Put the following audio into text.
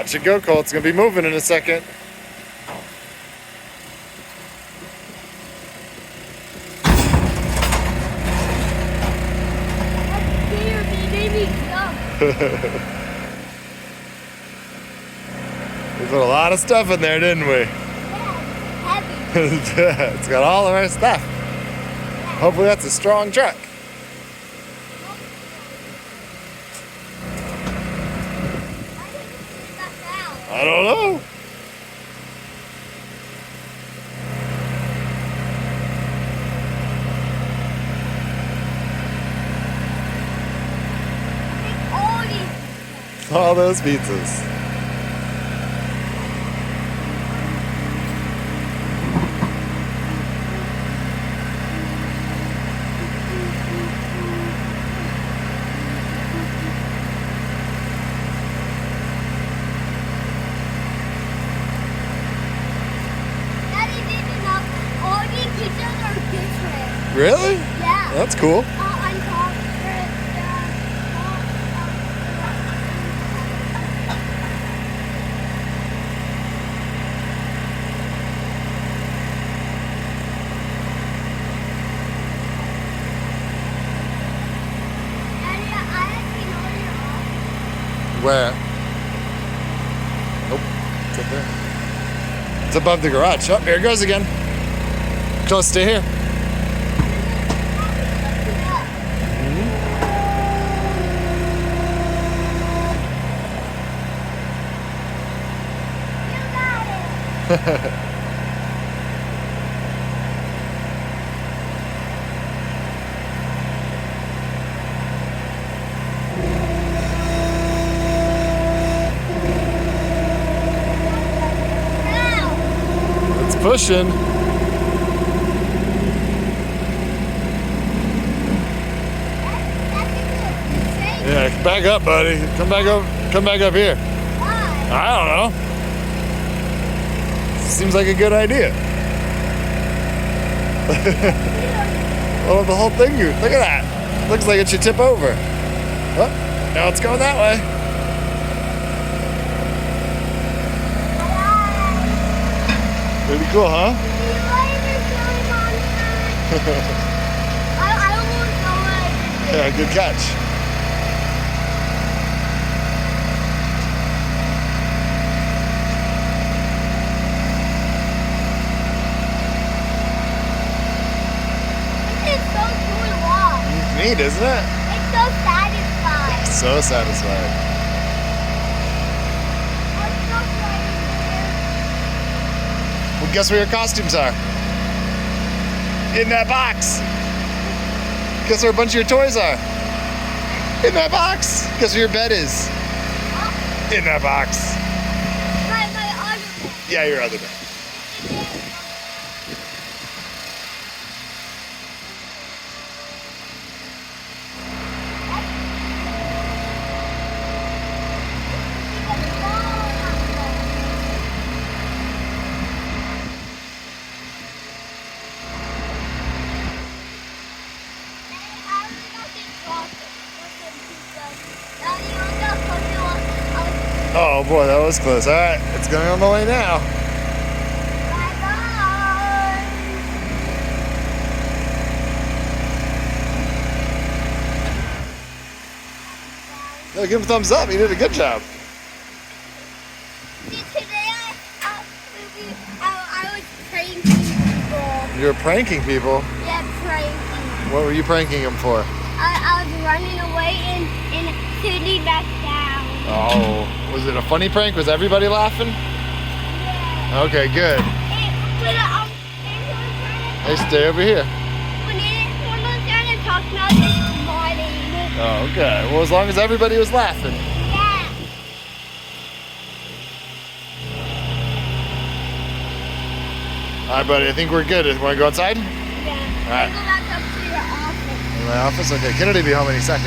Watch it go, Cole. It's going to be moving in a second. We put a lot of stuff in there, didn't we? Yeah, heavy. It's got all of our stuff. Hopefully that's a strong truck. I don't know. All those pizzas. Really? Yeah. That's cool. Where? Nope. It's up there. It's above the garage. Oh, here it goes again. Close, stay here. It's pushing. Yeah, back up, buddy. Come back up. Come back up here. I don't know. Seems like a good idea. Oh, the whole thing, look at that. Looks like it should tip over. Oh, now it's going that way. Pretty cool, huh? Yeah, good catch. Neat, isn't it? It's so satisfying. So satisfying. Well, guess where your costumes are? In that box. Guess where a bunch of your toys are? In that box. Guess where your bed is? In that box. My other bed. Yeah, your other bed. Oh boy, that was close. All right, it's going on the way now. No, give him a thumbs up. He did a good job. See, today I was pranking people. You were pranking people? Yeah, pranking. What were you pranking them for? I was running away and sitting back down. Oh, was it a funny prank? Was everybody laughing? Yeah. Okay, good. Hey, stay over here. When someone was trying to talk about this morning. Oh, okay. Well, as long as everybody was laughing. Yeah. All right, buddy. I think we're good. Want to go outside? Yeah. All right. Go back up to your office. In my office? Okay. Kennedy will be home any second.